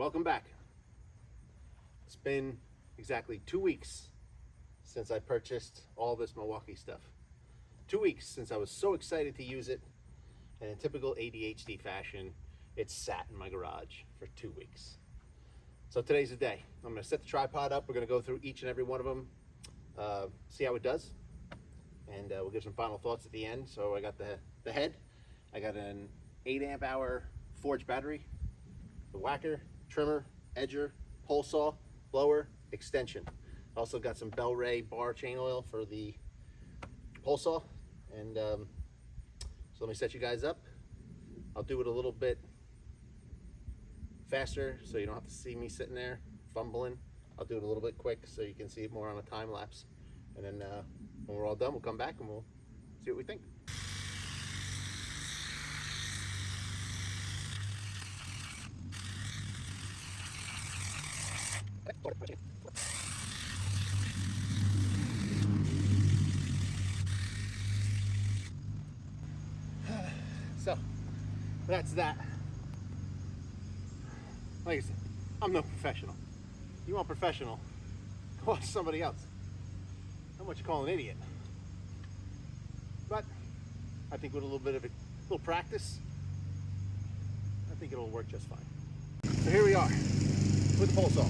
welcome back. It's been exactly 2 weeks since I purchased all this Milwaukee stuff. 2 weeks since I was so excited to use it, and in typical ADHD fashion, it sat in my garage for 2 weeks. So today's the day. I'm going to set the tripod up. We're going to go through each and every one of them, see how it does, and we'll give some final thoughts at the end. So I got the head. I got an 8 amp hour Forge battery, the whacker, trimmer, edger, hole saw, blower, extension. Also got some Bell Ray bar chain oil for the hole saw. And so let me set you guys up. I'll do it a little bit faster so you don't have to see me sitting there fumbling. I'll do it a little bit quick so you can see it more on a time lapse. And then when we're all done, we'll come back and we'll see what we think. So that's that. Like I said, I'm no professional. You want professional, watch somebody else. Not what you call an idiot. But I think with a little bit of a little practice, I think it'll work just fine. So here we are with the pole saw.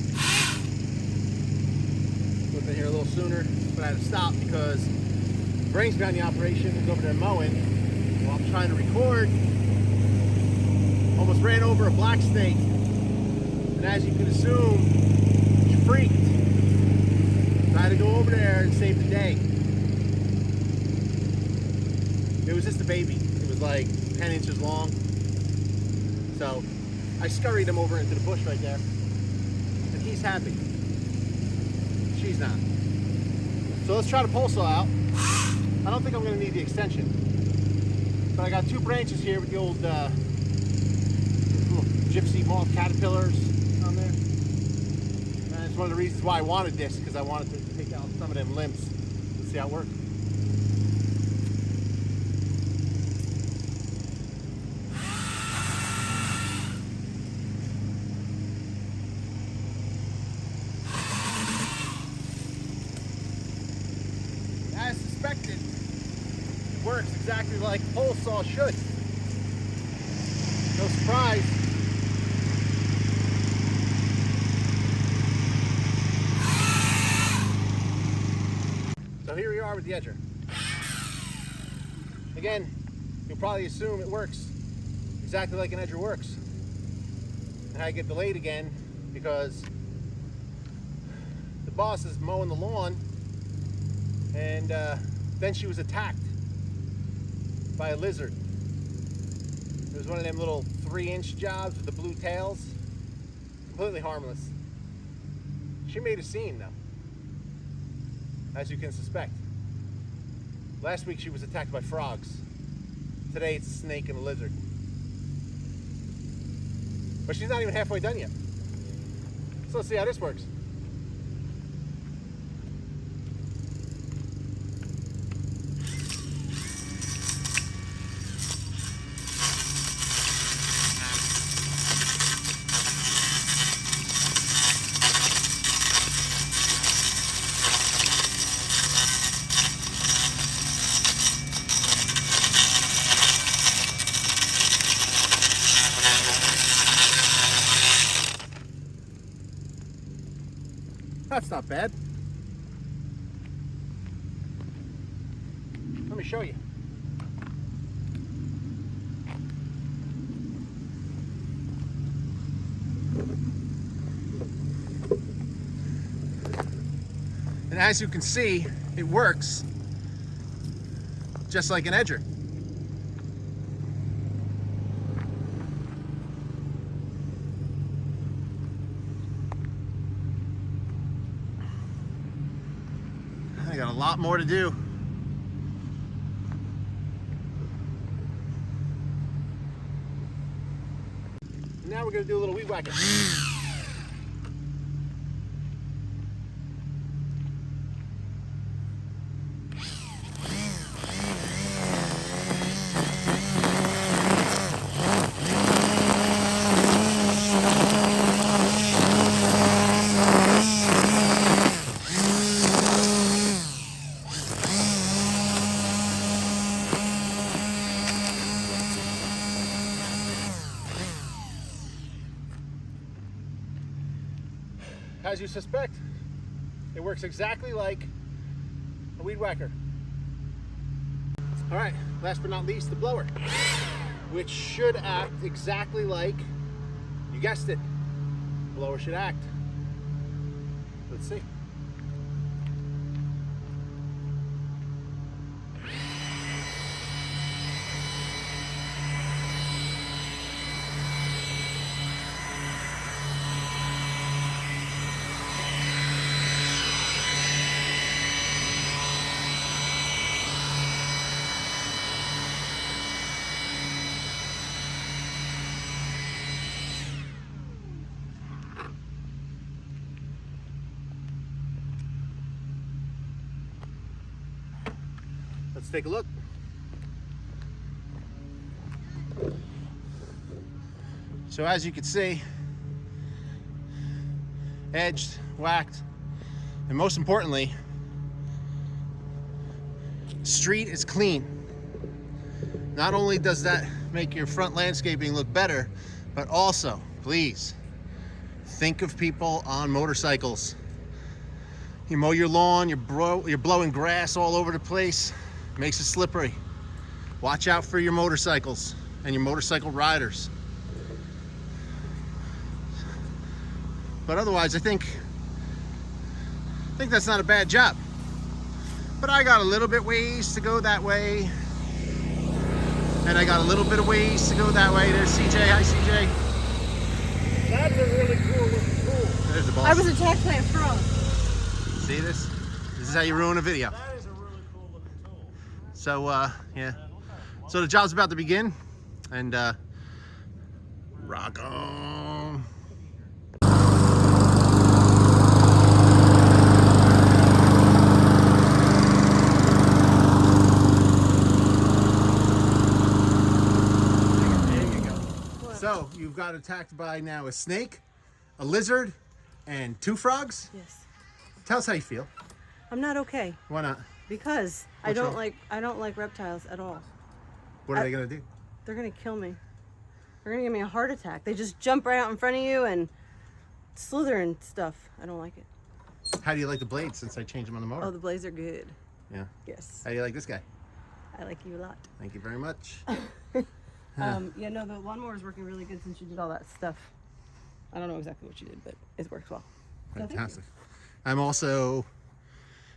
We've been here a little sooner, but I had to stop because the brains behind the operation is over there mowing while I'm trying to record. Almost ran over a black snake, and as you can assume, she freaked. So I had to go over there and save the day. It was just a baby. It was like 10 inches long. So I scurried him over into the bush right there, and he's happy. She's not. So let's try the pole saw out. I don't think I'm going to need the extension, but I got 2 branches here with the old little gypsy moth caterpillars on there. And it's one of the reasons why I wanted this, because I wanted to take out some of them limbs and see how it works. As suspected, it works exactly like pole saw should. No surprise. So here we are with the edger. Again, you'll probably assume it works exactly like an edger works. And I get delayed again because the boss is mowing the lawn, and then she was attacked by a lizard. It was one of them little 3-inch jobs with the blue tails. Completely harmless. She made a scene though, as you can suspect. Last week she was attacked by frogs. Today it's a snake and a lizard. But she's not even halfway done yet. So let's see how this works. That's not bad. Let me show you. And as you can see, it works just like an edger. I got a lot more to do. Now we're going to do a little weed whacking. as you suspect, it works exactly like a weed whacker. All right, last but not least, the blower, which should act exactly like, you guessed it, the blower should act. Let's see. Let's take a look. So as you can see, edged, whacked, and most importantly, street is clean. Not only does that make your front landscaping look better, but also, please, think of people on motorcycles. You mow your lawn, you're blowing grass all over the place, makes it slippery. Watch out for your motorcycles and your motorcycle riders. But otherwise, I think that's not a bad job. But I got a little bit ways to go that way. And I got a little bit of ways to go that way. There's CJ. Hi, CJ. That's a really cool looking tool. There's the boss. I was attacked by a frog. See this? This is how you ruin a video. That is a really cool looking tool. So, yeah. So the job's about to begin. And, rock on. So you've got attacked by now a snake, a lizard, and 2 frogs. Yes. Tell us how you feel. I'm not okay Why not? because What's wrong? I don't like reptiles at all. What are they gonna do? They're gonna kill me. They're gonna give me a heart attack. They just jump right out in front of you and slither and stuff. I don't like it. How do you like the blades since I changed them on the motor? Oh, the blades are good. Yeah. Yes. How do you like this guy? I like you a lot. Thank you very much. Yeah, no, the lawnmower is working really good since you did all that stuff. I don't know exactly what you did, but it works well. So thank you. Fantastic. I'm also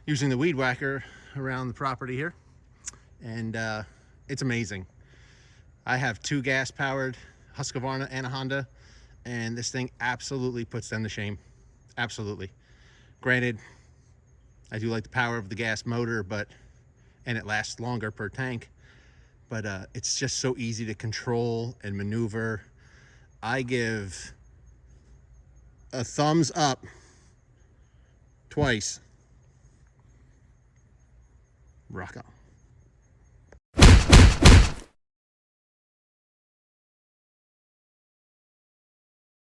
using the weed whacker around the property here, and it's amazing. I have 2 gas-powered Husqvarna and a Honda, and this thing absolutely puts them to shame. Absolutely. Granted, I do like the power of the gas motor, and it lasts longer per tank, but it's just so easy to control and maneuver. I give a thumbs up twice. Rock on.